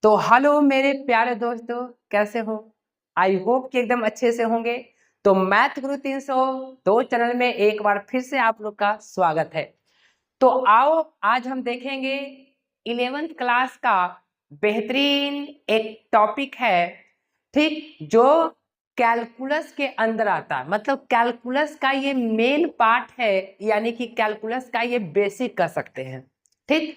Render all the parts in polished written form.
तो हेलो मेरे प्यारे दोस्तों, कैसे हो? आई होप कि एकदम अच्छे से होंगे। तो मैथ गुरु 302 चैनल में एक बार फिर से आप लोग का स्वागत है। तो आओ आज हम देखेंगे 11th क्लास का बेहतरीन एक टॉपिक है, ठीक, जो कैलकुलस के अंदर आता है। मतलब कैलकुलस का ये मेन पार्ट है, यानी कि कैलकुलस का ये बेसिक कर सकते हैं। ठीक,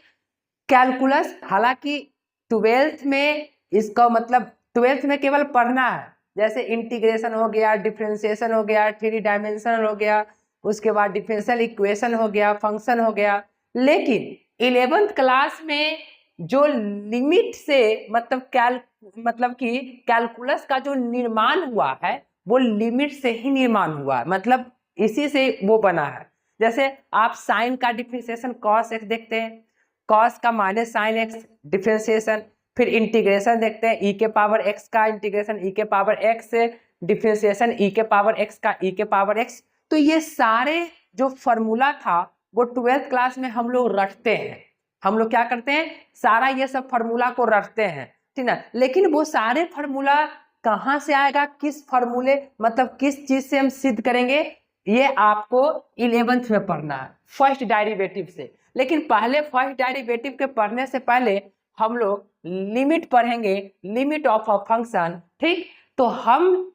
कैलकुलस हालांकि 12th में इसका मतलब 12th में केवल पढ़ना है, जैसे इंटीग्रेशन हो गया, डिफरेंशिएशन हो गया, थ्री डायमेंशनल हो गया, उसके बाद डिफरेंशियल इक्वेशन हो गया, फंक्शन हो गया। लेकिन 11th क्लास में जो लिमिट से मतलब कि कैलकुलस का जो निर्माण हुआ है वो लिमिट से ही निर्माण हुआ है, मतलब इसी से वो बना है। जैसे आप साइन का डिफरेंशिएशन कॉस एक्स देखते हैं, कॉस का माइनस साइन एक्स डिफरेंशिएशन, फिर इंटीग्रेशन देखते हैं ई के पावर एक्स का इंटीग्रेशन ई के पावर एक्स से डिफरेंशिएशन ई के पावर एक्स का ई के पावर एक्स। तो ये सारे जो फॉर्मूला था वो 12th क्लास में हम लोग रखते हैं। हम लोग क्या करते हैं, सारा ये सब फॉर्मूला को रखते हैं, ठीक ना। लेकिन वो सारे फॉर्मूला कहाँ से आएगा, किस फॉर्मूले मतलब किस चीज से हम सिद्ध करेंगे, ये आपको 11th में पढ़ना है, फर्स्ट डेरिवेटिव से। लेकिन पहले फर्स्ट डेरिवेटिव के पढ़ने से पहले हम लोग लिमिट पढ़ेंगे, लिमिट ऑफ अ फंक्शन। ठीक, तो हम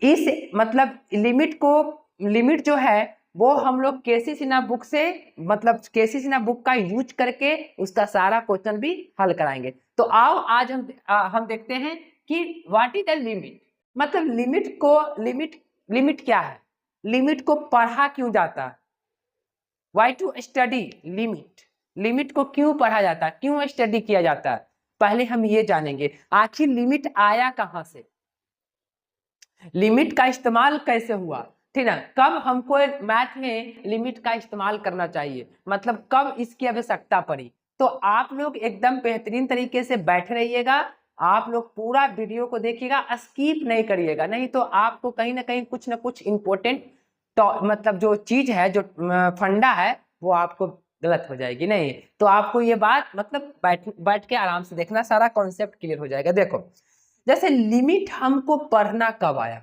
इस मतलब लिमिट जो है वो हम लोग केसी सिन्हा बुक से, मतलब केसी सिन्हा बुक का यूज करके उसका सारा क्वेश्चन भी हल कराएंगे। तो आओ आज हम देखते हैं कि व्हाट इज द लिमिट। मतलब लिमिट क्या है, लिमिट को पढ़ा क्यों जाता है, why to study limit, limit को क्यों पढ़ा जाता है, क्यों स्टडी किया जाता है, पहले हम ये जानेंगे। आखिर लिमिट आया कहां से, लिमिट का इस्तेमाल कैसे हुआ, ठीक ना। कब हमको मैथ में लिमिट का इस्तेमाल करना चाहिए, मतलब कब इसकी आवश्यकता पड़ी। तो आप लोग एकदम बेहतरीन तरीके से बैठे रहिएगा, आप लोग पूरा वीडियो को देखिएगा, स्किप नहीं करिएगा, नहीं तो आपको कहीं ना कहीं कुछ ना कुछ इंपॉर्टेंट तो मतलब जो चीज है, जो फंडा है, वो आपको गलत हो जाएगी। नहीं तो आपको ये बात मतलब बैठ के आराम से देखना, सारा कॉन्सेप्ट क्लियर हो जाएगा। देखो, जैसे लिमिट हमको पढ़ना कब आया,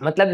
मतलब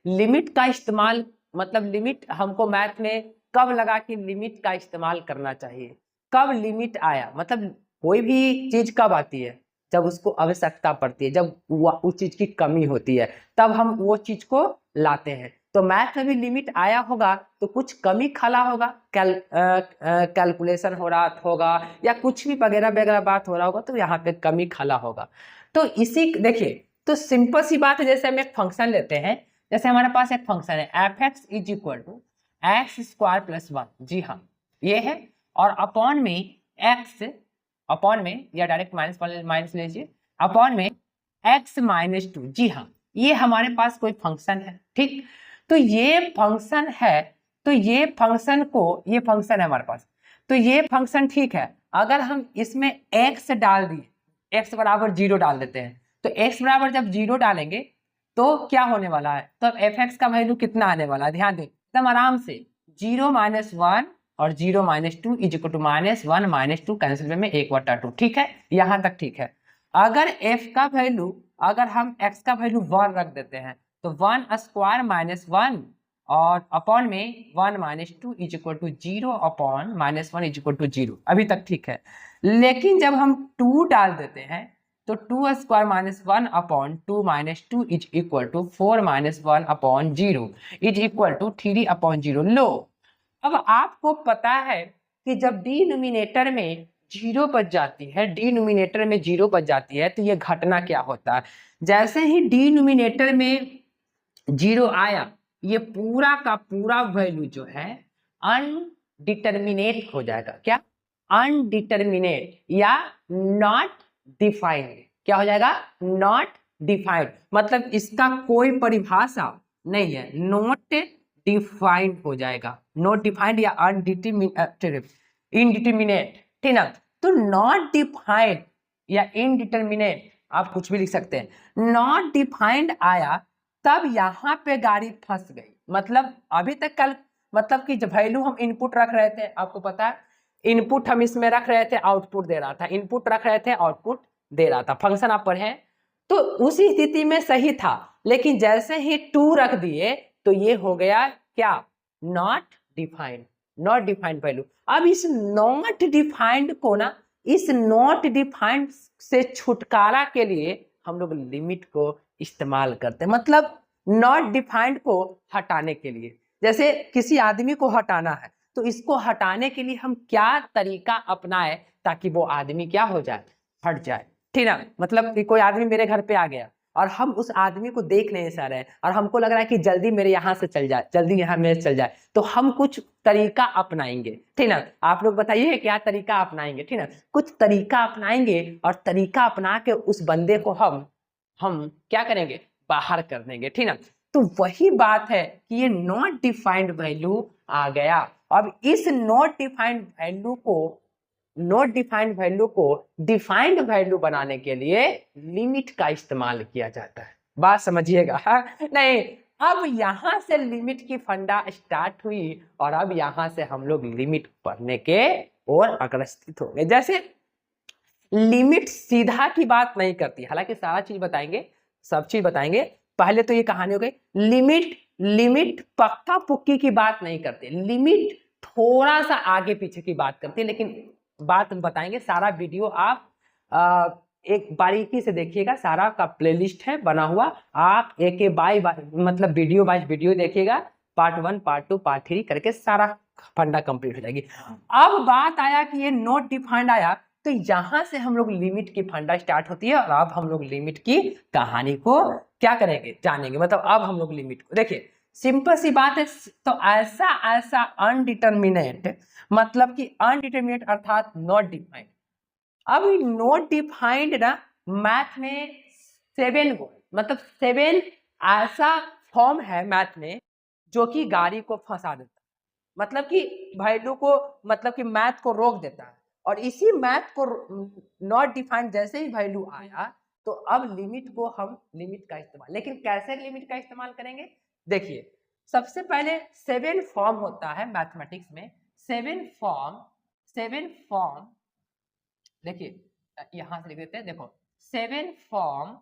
लिमिट का इस्तेमाल, मतलब लिमिट हमको मैथ में कब लगा कि लिमिट का इस्तेमाल करना चाहिए, कब लिमिट आया। मतलब कोई भी चीज कब आती है, जब उसको आवश्यकता पड़ती है, जब उस चीज की कमी होती है, तब हम वो चीज को लाते हैं। तो मैथ में भी लिमिट आया होगा तो कुछ कमी खला होगा, कैलकुलेशन हो रहा होगा या कुछ भी वगैरह वगैरह बात हो रहा होगा, तो यहाँ पे कमी खला होगा। तो इसी देखिए, तो सिंपल सी बात है, जैसे हम एक फंक्शन लेते हैं, जैसे हमारे पास एक फंक्शन है F X is equal to X square plus 1, जी हाँ ये है, और अपॉन में एक्स, अपॉन में या डायरेक्ट माइनस लीजिए, अपॉन में एक्स माइनस 2, जी हाँ ये हमारे पास कोई फंक्शन है। ठीक, तो ये फंक्शन है, तो ये फंक्शन है हमारे पास, तो ये फंक्शन ठीक है। अगर हम इसमें एक्स डाल दिए, एक्स बराबर 0 डाल देते हैं, तो x बराबर जब 0 डालेंगे तो क्या होने वाला है, तो अब एफ एक्स का वैल्यू कितना आने वाला है, ध्यान दें एकदम आराम से, 0 - 1 और 0 - 2 इज इक्वल टू -1 - 2 कैंसिल में 1/2। ठीक है, यहां तक ठीक है। अगर f का वैल्यू, अगर हम x का वैल्यू 1 रख देते हैं, तो 1 स्क्वायर -1 और अपॉन में 1 - 2 is equal to 0 upon -1 is equal to 0, अभी तक ठीक है। लेकिन जब हम 2 डाल देते हैं, तो 2 square -1 upon 2 - 2 is equal to 4 - 1 upon 0 is equal to 3 upon 0। लो, अब आपको पता है कि जब डिनोमिनेटर में 0 बच जाती है, डिनोमिनेटर में 0 बच जाती है, तो ये घटना क्या होता है, जैसे ही डिनोमिनेटर में 0 आया, ये पूरा का पूरा वैल्यू जो है अनडिटर्मिनेट हो जाएगा। क्या, अनडिटर्मिनेट या नॉट डिफाइंड, क्या हो जाएगा, नॉट डिफाइंड, मतलब इसका कोई परिभाषा नहीं है, नॉट डिफाइंड हो जाएगा, नॉट डिफाइंड या इनडिटर्मिनेट, ठीक ना। तो नॉट डिफाइंड या इनडिटर्मिनेट आप कुछ भी लिख सकते हैं, नॉट डिफाइंड आया तब यहाँ पे गाड़ी फंस गई। मतलब अभी तक कल मतलब कि जब वैल्यू हम इनपुट रख रहे थे, आपको पता है इनपुट हम इसमें रख रहे थे, आउटपुट दे रहा था, इनपुट रख रहे थे, आउटपुट दे रहा था। फंक्शन आप पढ़े, तो उसी स्थिति में सही था, लेकिन जैसे ही 2 रख दिए तो ये हो गया क्या, not defined, not defined value. अब इस नॉट डिफाइंड को ना, इस नॉट डिफाइंड से छुटकारा के लिए हम लोग लिमिट को इस्तेमाल करते हैं, मतलब नॉट डिफाइंड को हटाने के लिए। जैसे किसी आदमी को हटाना है, तो इसको हटाने के लिए हम क्या तरीका अपनाए ताकि वो आदमी क्या हो जाए, हट जाए, ठीक ना। मतलब कि कोई आदमी मेरे घर पे आ गया और हम उस आदमी को देख नहीं सह रहे और हमको लग रहा है कि जल्दी मेरे यहाँ से चल जाए, जल्दी यहाँ मेरे चल जाए, तो हम कुछ तरीका अपनाएंगे, ठीक ना। आप लोग बताइए क्या तरीका अपनाएंगे, ठीक ना। कुछ तरीका अपनाएंगे और तरीका अपना के उस बंदे को हम क्या करेंगे, बाहर कर देंगे, ठीक ना। तो वही बात है कि ये नॉट डिफाइंड वैल्यू आ गया। अब इस नॉट डिफाइंड वैल्यू को डिफाइंड वैल्यू बनाने के लिए लिमिट का इस्तेमाल किया जाता है। बात समझिएगा, नहीं, अब यहां से लिमिट की फंडा स्टार्ट हुई और अब यहां से हम लोग लिमिट पढ़ने के और अग्रसित हो गए। जैसे लिमिट सीधा की बात नहीं करती, हालांकि सारा चीज बताएंगे, सब चीज बताएंगे। पहले तो ये कहानी हो गई, लिमिट पक्का पुक्की की बात नहीं करते, लिमिट थोड़ा सा आगे पीछे की बात करते हैं, लेकिन बात हम बताएंगे। सारा वीडियो आप एक बारीकी से देखिएगा, सारा का प्लेलिस्ट है बना हुआ, आप एक बाय मतलब वीडियो बाय वीडियो देखिएगा, पार्ट 1 पार्ट 2 पार्ट 3 करके सारा फंडा कंप्लीट हो जाएगी। अब बात आया कि ये नॉट डिफाइंड आया, तो यहां से हम लोग लिमिट की फंडा स्टार्ट होती है और अब हम लोग लिमिट की कहानी को क्या करेंगे, जानेंगे। मतलब अब हम लोग लिमिट को देखिए, सिंपल सी बात है। तो ऐसा अनडिटर्मिनेट, मतलब कि अनडिटर्मिनेट अर्थात नॉट डिफाइंड। अब नॉट डिफाइंड ना मैथ में 7 गो, मतलब 7 ऐसा फॉर्म है मैथ में जो कि गाड़ी को फंसा देता है, मतलब कि वैल्यू को, मतलब कि मैथ को रोक देता है। और इसी मैथ को नॉट डिफाइंड जैसे ही वैल्यू आया, तो अब लिमिट को हम लिमिट का इस्तेमाल, लेकिन कैसे लिमिट का इस्तेमाल करेंगे, देखिए। सबसे पहले 7 फॉर्म होता है मैथमेटिक्स में, 7 फॉर्म देखिए, यहां से लिख देते हैं, देखो 7 form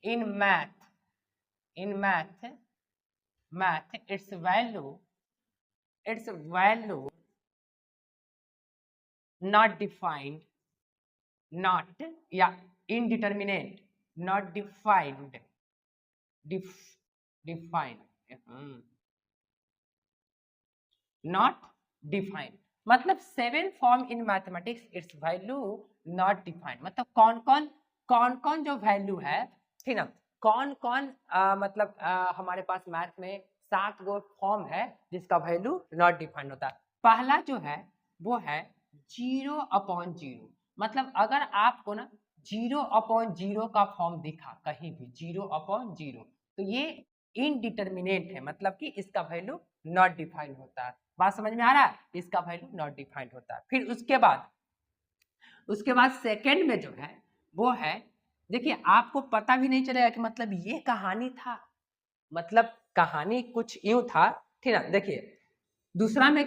in math its value not defined, not या indeterminate, not defined, not defined, मतलब 7 form in mathematics it's value not defined. मतलब कौन कौन जो वैल्यू है, ठीक ना, कौन कौन मतलब हमारे पास मैथ में 7 गो फॉर्म है जिसका वैल्यू नॉट डिफाइंड होता है। पहला जो है वो है 0/0, मतलब अगर आपको ना 0/0 का फॉर्म दिखा कहीं भी, 0/0, तो ये इनडिटर्मिनेट है, मतलब कि इसका वैल्यू नॉट डिफाइंड होता है। बात समझ में आ रहा है, इसका वैल्यू नॉट डिफाइंड होता है। फिर उसके बाद सेकंड में जो है वो है, देखिए आपको पता भी नहीं चलेगा कि मतलब ये कहानी था, मतलब कहानी कुछ यूं था, ठीक ना। देखिए दूसरा में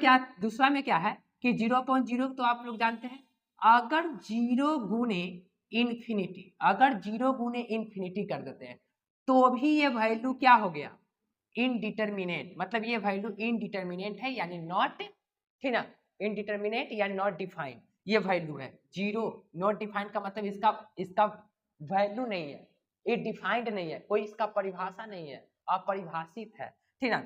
क्या है कि 0/0 तो आप लोग जानते हैं, अगर 0 गुने इन्फिनिटी कर देते हैं तो भी ये वैल्यू क्या हो गया, इनडिटर्मिनेट, मतलब ये वैल्यू इनडिटर्मिनेट है, यानी नॉट, ठीक ना, इनडिटर्मिनेट या नॉट डिफाइंड ये वैल्यू है। 0 नॉट डिफाइंड का मतलब इसका वैल्यू नहीं है, ये डिफाइंड नहीं है, कोई इसका परिभाषा नहीं है, अपरिभाषित है, ठीक ना।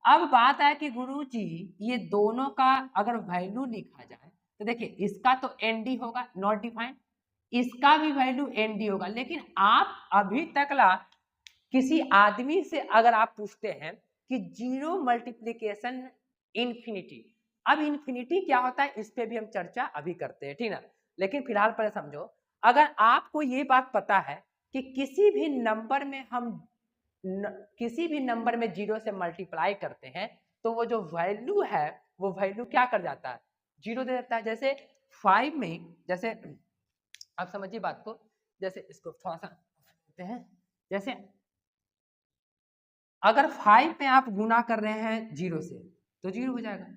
अब बात है कि गुरुजी ये दोनों का अगर वैल्यू लिखा जाए तो देखिए, इसका तो एनडी होगा, नॉट डिफाइंड, इसका भी वैल्यू एनडी होगा। लेकिन आप अभी तक ला किसी आदमी से अगर आप पूछते हैं कि 0 मल्टीप्लीकेशन इन्फिनिटी, अब इन्फिनिटी क्या होता है इस पे भी हम चर्चा अभी करते हैं, ठीक ना। लेकिन फिलहाल पर समझो, अगर आपको ये बात पता है कि किसी भी नंबर में 0 से मल्टीप्लाई करते हैं तो वो जो वैल्यू है वो वैल्यू क्या कर जाता है, 0 दे देता है। जैसे 5 में, जैसे आप समझिए बात को, जैसे इसको थोड़ा सा हैं, जैसे अगर 5 में आप गुना कर रहे हैं 0 से तो 0 हो जाएगा,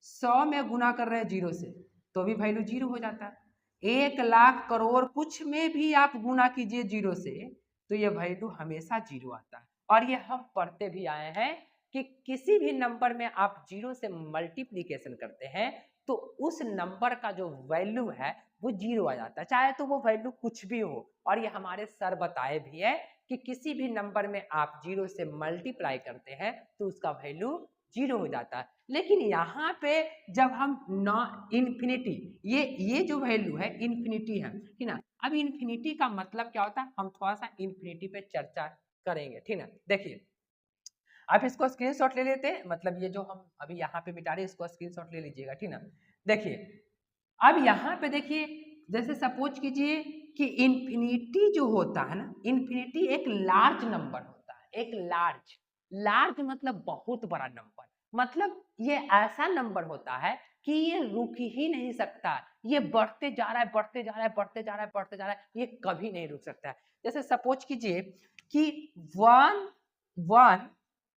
100 में गुना कर रहे हैं 0 से तो भी वैल्यू 0 हो जाता है, 1 लाख करोड़ कुछ में भी आप गुना कीजिए 0 से तो ये वैल्यू हमेशा 0 आता है। और ये हम पढ़ते भी आए हैं कि किसी भी नंबर में आप 0 से मल्टीप्लीकेशन करते हैं तो उस नंबर का जो वैल्यू है वो 0 आ जाता है, चाहे तो वो वैल्यू कुछ भी हो। और ये हमारे सर बताए भी है कि किसी भी नंबर में आप 0 से मल्टीप्लाई करते हैं तो उसका वैल्यू 0 हो जाता है। लेकिन यहाँ पे जब हम इन्फिनिटी, ये जो वैल्यू है इन्फिनिटी है, ठीक ना। अब इन्फिनिटी का मतलब क्या होता है, हम थोड़ा सा इन्फिनिटी पे चर्चा करेंगे, ठीक ना। देखिए आप इसको स्क्रीनशॉट ले लेते हैं, मतलब ये जो हम अभी यहाँ पे मिटा रहे हैं इसको स्क्रीनशॉट ले लीजिएगा, ठीक ना। देखिए अब यहाँ पे देखिए, जैसे सपोज कीजिए कि इन्फिनिटी जो होता है ना, इन्फिनिटी एक लार्ज नंबर होता है, एक लार्ज मतलब बहुत बड़ा नंबर, मतलब ये ऐसा नंबर होता है कि ये रुक ही नहीं सकता, ये बढ़ते जा रहा है बढ़ते जा रहा है बढ़ते जा रहा है बढ़ते जा रहा है, ये कभी नहीं रुक सकता है। जैसे सपोज कीजिए कि 1 1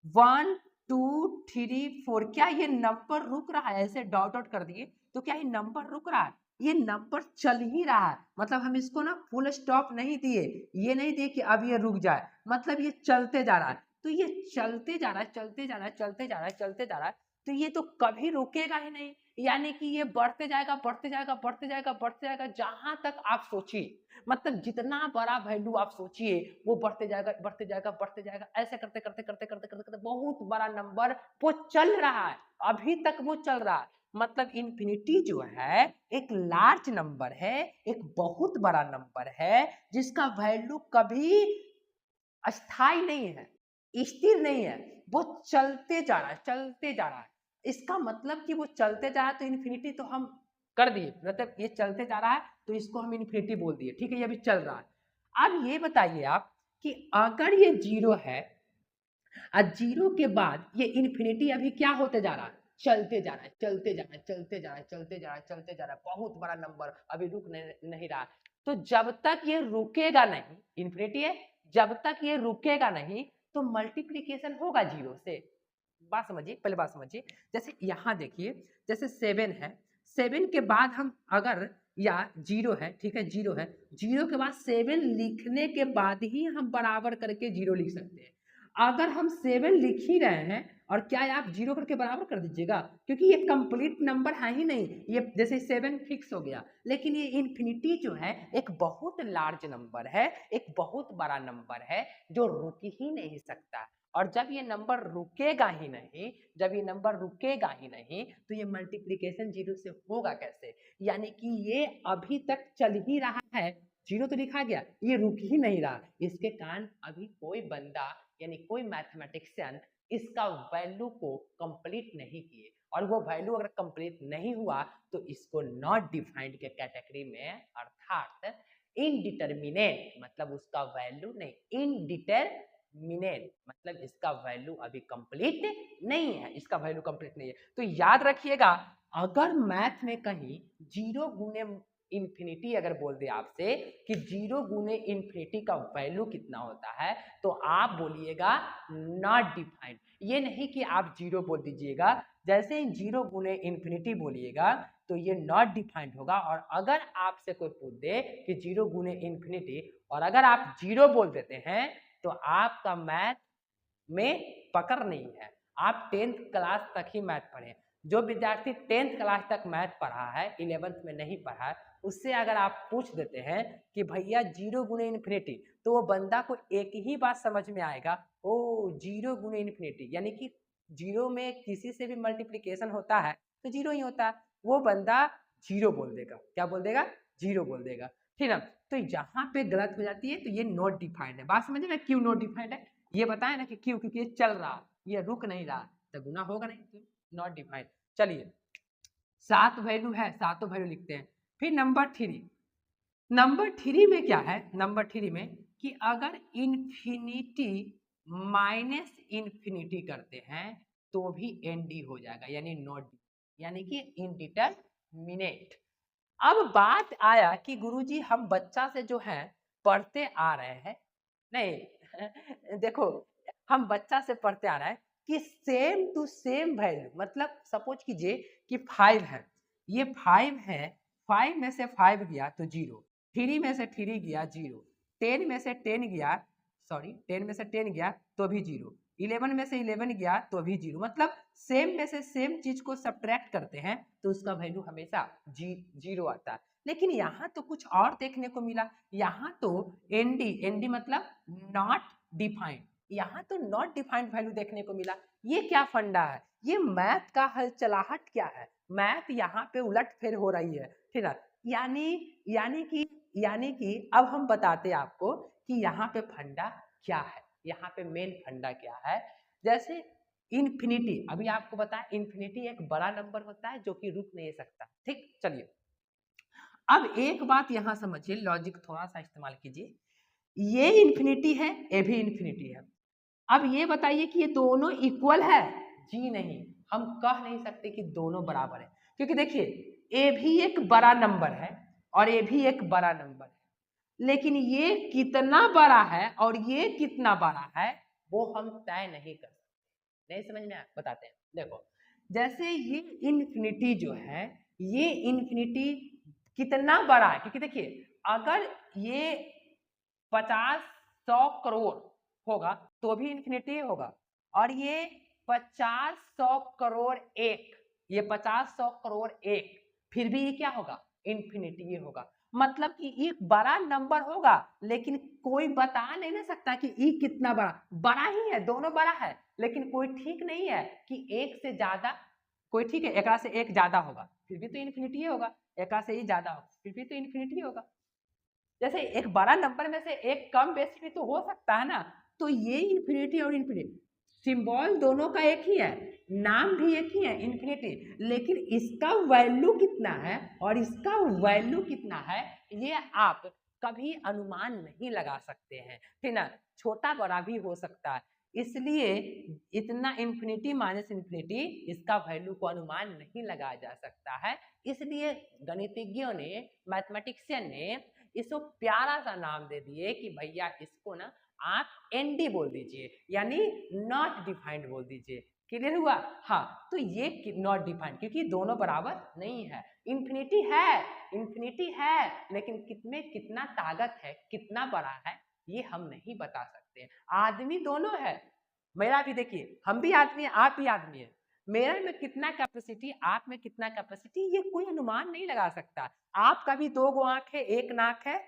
1 2 3 4, क्या ये नंबर रुक रहा है? ऐसे डॉट डॉट कर दिए तो क्या ये नंबर रुक रहा है? ये नंबर चल ही रहा है, मतलब हम इसको ना फुल स्टॉप नहीं दिए, ये नहीं दिए कि अब ये रुक जाए, मतलब ये चलते जा रहा है। तो ये चलते जा रहा है चलते जा रहा है चलते जा रहा है चलते जा रहा है, तो ये तो कभी रुकेगा ही नहीं, यानी कि ये बढ़ते जाएगा बढ़ते जाएगा बढ़ते जाएगा बढ़ते जाएगा, जहां तक आप सोचिए, मतलब जितना बड़ा वैल्यू आप सोचिए वो बढ़ते जाएगा बढ़ते जाएगा बढ़ते जाएगा, ऐसे करते करते करते करते करते करते बहुत बड़ा नंबर वो चल रहा है, अभी तक वो चल रहा है। मतलब इन्फिनिटी जो है एक लार्ज नंबर है, एक बहुत बड़ा नंबर है, जिसका वैल्यू कभी अस्थाई नहीं है, स्थिर नहीं है, वो चलते जा रहा है चलते जा रहा है। इसका मतलब कि वो चलते जा रहा है तो इन्फिनिटी तो हम कर दिए, मतलब ये चलते जा रहा है तो इसको हम इन्फिनिटी बोल दिए, ठीक है, ये अभी चल रहा है। अब ये बताइए आप कि अगर ये 0 है और 0 के बाद ये इन्फिनिटी अभी क्या होते जा रहा है, चलते जा रहा है चलते जा रहा है चलते जा रहा है चलते जा रहा है चलते जा रहा है, बहुत बड़ा नंबर अभी रुक नहीं रहा। तो जब तक ये रुकेगा नहीं, इन्फिनिटी है, जब तक ये रुकेगा नहीं तो मल्टीप्लीकेशन होगा 0 से। बात समझिए, पहले बात समझिए, जैसे यहाँ देखिए, जैसे 7 है, 7 के बाद हम अगर या 0 है, ठीक है 0 है, 0 के बाद 7 लिखने के बाद ही हम बराबर करके 0 लिख सकते हैं। अगर हम 7 लिख ही रहे हैं और क्या आप 0 करके बराबर कर दीजिएगा, क्योंकि ये कंप्लीट नंबर है ही नहीं, ये जैसे 7 फिक्स हो गया, लेकिन ये इन्फिनिटी जो है एक बहुत लार्ज नंबर है, एक बहुत बड़ा नंबर है जो रुक ही नहीं सकता। और जब ये नंबर रुकेगा ही नहीं, जब ये नंबर रुकेगा ही नहीं तो ये मल्टीप्लीकेशन 0 से होगा कैसे, यानी कि ये अभी तक चल ही रहा है, 0 तो लिखा गया, ये रुक ही नहीं रहा, इसके कारण अभी कोई बंदा यानी कोई मैथमेटिशियन इसका वैल्यू को कंप्लीट नहीं किए, और वो वैल्यू अगर कंप्लीट नहीं हुआ तो इसको नॉट डिफाइंड के कैटेगरी में, अर्थात इनडिटर्मिनेट, मतलब उसका वैल्यू नहीं, इनडिटर्मिनेट मतलब इसका वैल्यू अभी कंप्लीट नहीं है, इसका वैल्यू कंप्लीट नहीं है। तो याद रखिएगा, अगर मैथ में कहीं 0 गुने इन्फिनिटी अगर बोल दे आपसे कि 0 गुने इन्फिनिटी का वैल्यू कितना होता है, तो आप बोलिएगा नॉट डिफाइंड, ये नहीं कि आप 0 बोल दीजिएगा, जैसे ही 0 गुने इन्फिनिटी बोलिएगा तो ये नॉट डिफाइंड होगा। और अगर आपसे कोई पूछ दे कि 0 गुने इन्फिनिटी और अगर आप 0 बोल देते हैं तो आपका मैथ में पकड़ नहीं है, आप 10th क्लास तक ही मैथ पढ़े। जो विद्यार्थी 10th क्लास तक मैथ पढ़ा है, 11th में नहीं पढ़ा है, उससे अगर आप पूछ देते हैं कि भैया 0 गुने इन्फिनिटी, तो वो बंदा को एक ही बात समझ में आएगा, ओ 0 गुने इन्फिनिटी यानी कि 0 में किसी से भी मल्टीप्लीकेशन होता है तो 0 ही होता है, वो बंदा 0 बोल देगा, क्या बोल देगा, 0 बोल देगा, ठीक है। तो यहाँ पे गलत हो जाती है, तो ये नॉट डिफाइंड है। बात समझे ना क्यों नॉट डिफाइंड है, ये बताए ना कि क्यों, क्योंकि ये चल रहा, ये रुक नहीं रहा, तो गुना होगा नहीं, तो नॉट डिफाइंड। चलिए 7 वैल्यू है, 7 वैल्यू लिखते हैं। फिर नंबर 3, नंबर 3 में क्या है, नंबर 3 में कि अगर इन्फिनिटी माइनस इन्फिनिटी करते हैं तो भी एनडी हो जाएगा, यानी नॉट, यानी कि इनडिटरमिनेट। अब बात आया कि गुरुजी हम बच्चा से जो है पढ़ते आ रहे हैं, नहीं देखो हम बच्चा से पढ़ते आ रहा है कि सेम टू सेम वैल्यू, मतलब सपोज कीजिए कि 5 है, ये 5 है, 5 में से 5 गया तो 0, 3 में से 3 गया 0, 10 में से 10 गया, सॉरी 10 में से 10 गया तो भी 0, 11 में से 11 गया तो भी 0, मतलब सेम में से सेम चीज को सब्ट्रैक्ट करते हैं तो उसका वैल्यू हमेशा 0 आता है। लेकिन यहाँ तो कुछ और देखने को मिला, यहाँ तो एनडी मतलब नॉट डिफाइंड, यहाँ तो नॉट डिफाइंड वैल्यू देखने को मिला। ये क्या फंडा है, ये मैथ का हलचलाहट क्या है, मैथ यहाँ पे उलट फेर हो रही है, ठीक है। यानी कि अब हम बताते हैं आपको कि यहाँ पे फंडा क्या है, यहाँ पे मेन फंडा क्या है। जैसे इन्फिनिटी, अभी आपको बताया इन्फिनिटी एक बड़ा नंबर होता है जो कि रुक नहीं सकता, ठीक। चलिए अब एक बात यहाँ समझिए, लॉजिक थोड़ा सा इस्तेमाल कीजिए, ये इन्फिनिटी है, ये भी इन्फिनिटी है। अब ये बताइए कि ये दोनों इक्वल है? जी नहीं, हम कह नहीं सकते कि दोनों बराबर है, क्योंकि देखिए ये भी एक बड़ा नंबर है और ये भी एक बड़ा नंबर है, लेकिन ये कितना बड़ा है और ये कितना बड़ा है वो हम तय नहीं कर सकते। नहीं समझ में आया? बताते हैं, देखो जैसे ये इन्फिनिटी जो है, ये इन्फिनिटी कितना बड़ा है, क्योंकि देखिए अगर ये 50-100 करोड़ होगा तो भी इन्फिनिटी होगा, और ये 50-100 करोड़ एक, ये 50-100 करोड़ एक, फिर भी ये क्या होगा, इन्फिनिटी होगा। मतलब कि एक बड़ा नंबर होगा लेकिन कोई बता नहीं ना सकता कि ई कितना बड़ा, बड़ा ही है, दोनों बड़ा है, लेकिन कोई ठीक नहीं है कि एक से ज्यादा, कोई ठीक है एक से एक ज्यादा होगा फिर भी तो इन्फिनिटी होगा, एक से ही ज्यादा होगा फिर भी तो इन्फिनिटी होगा। जैसे एक बड़ा नंबर में से एक कम बेसी भी तो हो सकता है ना, तो ये इन्फिनिटी और इन्फिनिटी सिंबल दोनों का एक ही है, नाम भी एक ही है इन्फिनिटी, लेकिन इसका वैल्यू कितना है और इसका वैल्यू कितना है ये आप कभी अनुमान नहीं लगा सकते हैं, ठीक ना। छोटा बड़ा भी हो सकता है, इसलिए इतना इन्फिनिटी माइनस इन्फिनिटी इसका वैल्यू को अनुमान नहीं लगाया जा सकता है। इसलिए गणितज्ञों ने, मैथमेटिशियन ने इसको प्यारा सा नाम दे दिए कि भैया इसको ना आप एनडी बोल दीजिए, यानी नॉट डिफाइंड बोल दीजिए। क्लियर हुआ? हाँ, तो ये नॉट डिफाइंड क्योंकि दोनों बराबर नहीं है। इन्फिनिटी है, इन्फिनिटी है, लेकिन कितने कितना ताकत है, कितना बड़ा है ये हम नहीं बता सकते। आदमी दोनों है, मेरा भी देखिए, हम भी आदमी है, आप भी आदमी है, मेरे में कितना कैपेसिटी, आप में कितना कैपेसिटी, ये कोई अनुमान नहीं लगा सकता। आपका भी 2 आंख है, 1 नाक है,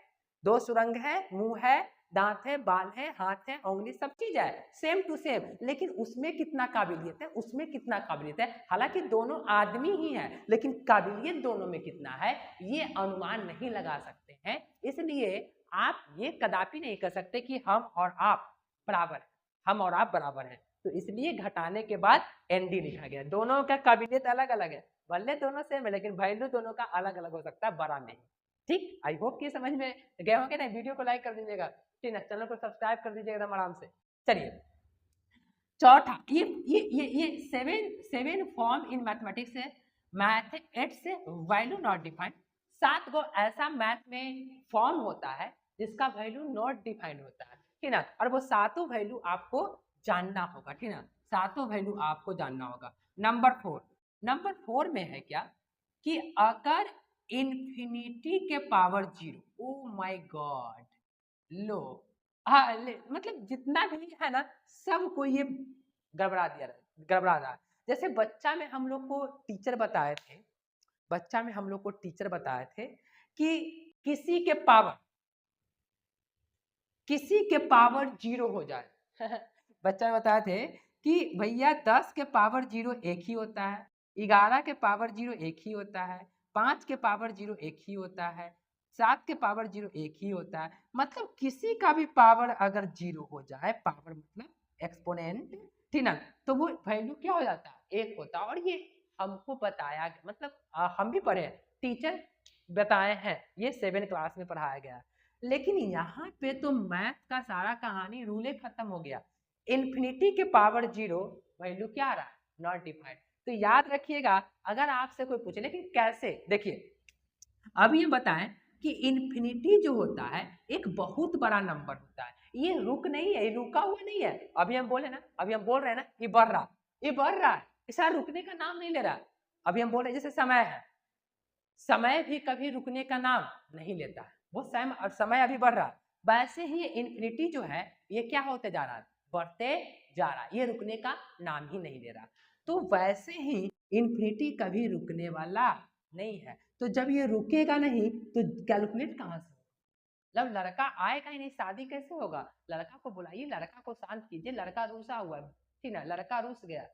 2 सुरंग है, मुंह है, दांत है, बाल है, हाथ है, उंगली, सब चीज है सेम टू सेम, लेकिन उसमें कितना काबिलियत है, उसमें कितना काबिलियत है, हालांकि दोनों आदमी ही है, लेकिन काबिलियत दोनों में कितना है ये अनुमान नहीं लगा सकते हैं। इसलिए आप ये कदापि नहीं कर सकते कि हम और आप बराबर हैं, हम और आप बराबर हैं, तो इसलिए घटाने के बाद एनडी लिखा गया। दोनों का काबिलियत अलग अलग है, भले दोनों सेम है लेकिन वैल्यू दोनों का अलग अलग हो सकता है, बड़ा नहीं। ठीक, आई होप कि समझ में गए होंगे ना। वीडियो को लाइक कर दीजिएगा, ठीक है, चैनल को सब्सक्राइब कर दीजिएगा एकदम आराम से। चलिए चौथा, ये सेवन फॉर्म इन मैथमेटिक्स है, मैथ 8 से वैल्यू नॉट डिफाइंड। 7 गो ऐसा मैथ में फॉर्म होता है जिसका वैल्यू नॉट डिफाइंड होता है, ठीक ना, और वो सातों वैल्यू आपको जानना होगा, ठीक ना, सातों वैल्यू आपको जानना होगा। नंबर 4 में है क्या कि अगर इन्फिनिटी के पावर 0, ओ माय गॉड, लो, हाँ मतलब जितना भी है ना सबको ये गड़बड़ा रहा है। जैसे बच्चा में हम लोग को टीचर बताए थे, बच्चा में हम लोग को टीचर बताए थे कि किसी के पावर 0 हो जाए बच्चा बताए थे कि भैया 10 के पावर 0 एक ही होता है, 11 के पावर 0 एक ही होता है, 5 के पावर 0 एक ही होता है, 7 के पावर 0 एक ही होता है। मतलब किसी का भी पावर अगर 0 हो जाए, पावर मतलब एक्सपोनेंट, ठीक ना, तो वो वैल्यू क्या हो जाता है, 1 होता है। और ये हमको बताया, मतलब हम भी पढ़े, टीचर बताए हैं, ये 7 क्लास में पढ़ाया गया। लेकिन यहाँ पे तो मैथ का सारा कहानी रूले खत्म हो गया। इन्फिनिटी के पावर 0 वैल्यू क्या आ रहा है, नॉट डिफाइंड। तो याद रखिएगा अगर आपसे कोई पूछे, लेकिन कैसे, देखिए अब ये बताएं कि इन्फिनिटी जो होता है एक बहुत बड़ा नंबर होता है, ये रुक नहीं है, ये रुका हुआ नहीं है। अभी हम बोले ना, अभी हम बोल रहे हैं ना, ये बढ़ रहा, ये बढ़ रहा है, इसे रुकने का नाम नहीं ले रहा। अभी हम बोल रहे जैसे समय है, समय भी कभी रुकने का नाम नहीं लेता है, वो समय अभी बढ़ रहा। वैसे ही इन्फिनिटी जो है ये क्या होते जा रहा है, बढ़ते जा रहा है, ये रुकने का नाम ही नहीं ले रहा। तो वैसे ही इन्फिनिटी कभी रुकने वाला नहीं है। तो जब ये रुकेगा नहीं तो कैलकुलेट कहाँ से, जब लड़का आएगा ही नहीं शादी कैसे होगा। लड़का को बुलाइए, लड़का को शांत कीजिए, लड़का रूसा हुआ है, ठीक ना, लड़का रूस गया,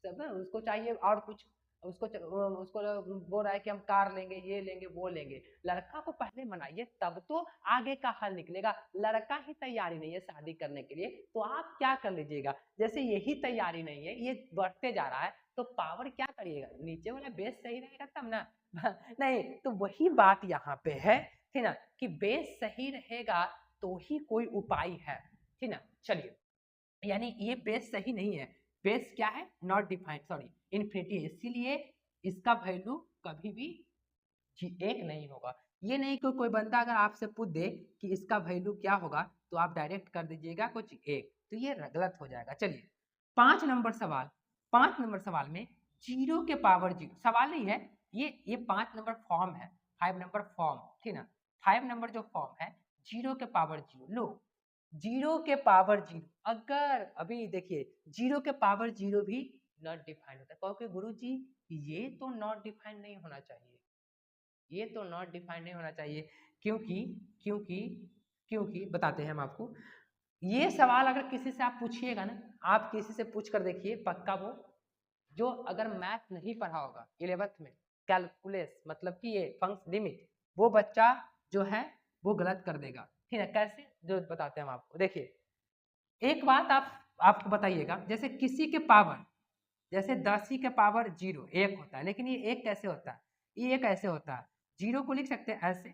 सब उसको चाहिए और कुछ, उसको बोल रहा है कि हम कार लेंगे, ये लेंगे, वो लेंगे। लड़का को पहले मनाइए, तब तो आगे का हल निकलेगा। लड़का ही तैयारी नहीं है शादी करने के लिए, तो आप क्या कर लीजिएगा, जैसे यही तैयारी नहीं है, ये बढ़ते जा रहा है, तो पावर क्या करिएगा, नीचे वाला बेस सही रहेगा तब ना नहीं, तो वही बात यहाँ पे है, ठीक ना, कि बेस सही रहेगा तो ही कोई उपाय है, ठीक ना। चलिए, यानी ये बेस सही नहीं है, बेस क्या है, नॉट डिफाइंड, सॉरी इन्फिनिटी, इसीलिए इसका वैल्यू कभी भी एक नहीं होगा। ये नहीं कि कोई बंदा अगर आपसे पूछ दे कि इसका वैल्यू क्या होगा तो आप डायरेक्ट कर दीजिएगा कुछ एक, तो ये गलत हो जाएगा। चलिए 5 नंबर सवाल, 5 नंबर सवाल में 0 के पावर 0 सवाल नहीं है, ये 5 नंबर फॉर्म है, 5 नंबर फॉर्म, ठीक ना, 5 नंबर जो फॉर्म है 0 के पावर 0, लो 0 के पावर 0, अगर अभी देखिए 0 के पावर 0 भी नॉट डिफाइंड होता है, क्योंकि गुरु जी ये तो नॉट डिफाइंड नहीं होना चाहिए, ये तो नॉट डिफाइंड नहीं होना चाहिए, क्योंकि क्योंकि क्योंकि बताते हैं हम आपको। ये सवाल अगर किसी से आप पूछिएगा ना, आप किसी से पूछ कर देखिए, पक्का वो जो अगर मैथ नहीं पढ़ा होगा 11th में, कैलकुलस मतलब कि ये फंक्शन लिमिट, वो बच्चा जो है वो गलत कर देगा, ठीक है। कैसे, जो बताते हैं हम आपको, देखिए एक बात आपको बताइएगा, जैसे किसी के पावर, जैसे 10 ही के पावर 0 1 होता है, लेकिन ये एक कैसे होता है, ये एक ऐसे होता है, 0 को लिख सकते हैं ऐसे,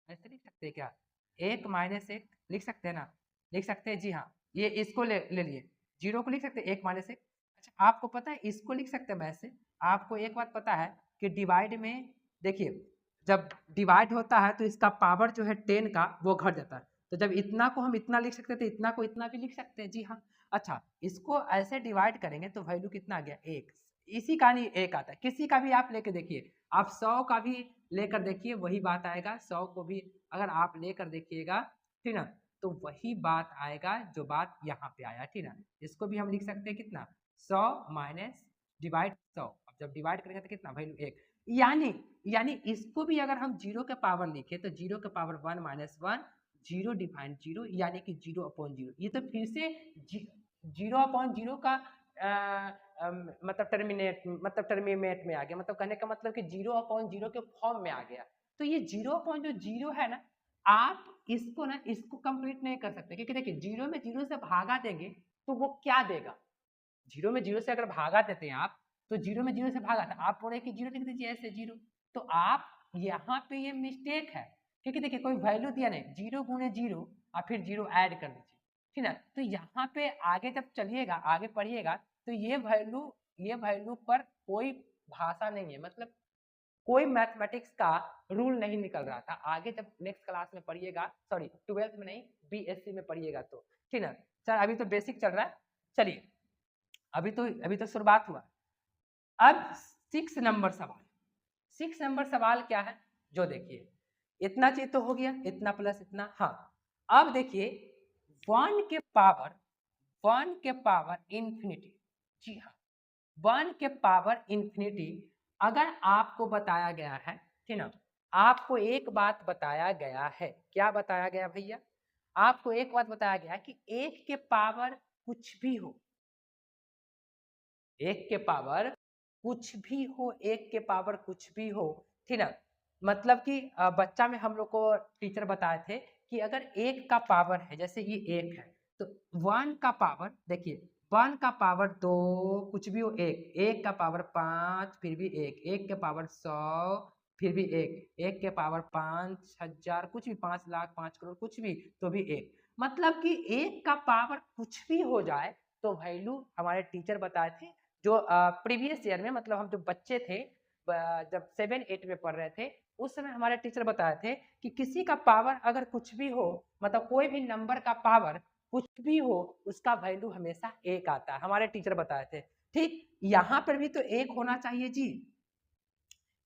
ऐसे लिख सकते हैं क्या, 1 माइनस 1 लिख सकते हैं ना, लिख सकते हैं, जी हाँ, ये इसको ले लिए, 0 को लिख सकते हैं 1 माइनस 1। अच्छा आपको पता है इसको लिख सकते हैं वैसे, आपको एक बात पता है कि डिवाइड में देखिए, जब डिवाइड होता है तो इसका पावर जो है 10 का वो घट जाता है, तो जब इतना को हम इतना लिख सकते थे, इतना को इतना भी लिख सकते हैं, जी हाँ। अच्छा इसको ऐसे डिवाइड करेंगे तो वैल्यू कितना आ गया, 1, इसी का नहीं 1 आता है, किसी का भी आप लेके देखिए, आप 100 का भी लेकर देखिए वही बात आएगा, 100 को भी अगर आप लेकर देखिएगा, ठीक ना, तो वही बात आएगा जो बात यहाँ पे आया, ठीक ना। इसको भी हम लिख सकते हैं कितना, 100 माइनस डिवाइड 100, अब जब डिवाइड करेंगे तो कितना वैल्यू 1, यानी इसको भी अगर हम 0 के पावर लिखे तो 0 के पावर 1 माइनस 1, 0 डिफाइंड 0, यानी कि 0 अपॉन 0, ये तो फिर से 0 अपॉन 0 का मतलब टर्मिनेट में आ गया, मतलब कहने का मतलब कि 0 अपॉन 0 के फॉर्म में आ गया। तो ये 0 अपॉन जो 0 है ना, आप इसको ना इसको कंप्लीट नहीं कर सकते, क्योंकि देखिए 0 में 0 से भागा देंगे तो वो क्या देगा, 0 में 0 से अगर भागा देते हैं आप, तो 0 में 0 से भागा था, आप बोले कि 0 लिख दीजिए ऐसे 0, तो आप यहाँ पे ये मिस्टेक है, क्योंकि देखिए कोई वैल्यू दिया नहीं, 0 गुणे 0 और फिर 0 ऐड कर दीजिए, ठीक ना। तो यहाँ पे आगे जब चलिएगा, आगे पढ़िएगा, तो ये वैल्यू पर कोई भाषा नहीं है, मतलब कोई मैथमेटिक्स का रूल नहीं निकल रहा था। आगे जब नेक्स्ट क्लास में पढ़िएगा, सॉरी 12th में नहीं, बीएससी में पढ़िएगा तो, ठीक ना। सर अभी तो बेसिक चल रहा है, चलिए अभी तो शुरुआत हुआ। अब 6 नंबर सवाल, 6 नंबर सवाल क्या है, जो देखिए इतना चीज तो हो गया, इतना प्लस इतना, हाँ अब देखिए 1 के पावर इंफिनिटी, जी हाँ 1 के पावर इंफिनिटी, अगर आपको बताया गया है, ठीक ना, आपको एक बात बताया गया है, क्या बताया गया भैया, आपको एक बात बताया गया कि 1 के पावर कुछ भी हो, 1 के पावर कुछ भी हो, 1 के पावर कुछ भी हो, ठीक ना, मतलब कि बच्चा में हम लोग को टीचर बताए थे कि अगर 1 का पावर है, जैसे ये 1 है, तो 1 का पावर देखिए, 1 का पावर 2 कुछ भी हो, 1 का पावर 5 फिर भी 1 के पावर 100 फिर भी 1 के पावर 5000 कुछ भी, 5 लाख 5 करोड़ कुछ भी, तो भी 1, मतलब कि 1 का पावर कुछ भी हो जाए तो वैल्यू हमारे टीचर बताए थे, जो प्रीवियस ईयर में, मतलब हम जो बच्चे थे जब 7-8 में पढ़ रहे थे उस समय हमारे टीचर बताए थे कि किसी का पावर अगर कुछ भी हो, मतलब कोई भी नंबर का पावर कुछ भी हो, उसका वैल्यू हमेशा 1 आता है, हमारे टीचर बताए थे। ठीक, यहाँ पर भी तो 1 होना चाहिए जी,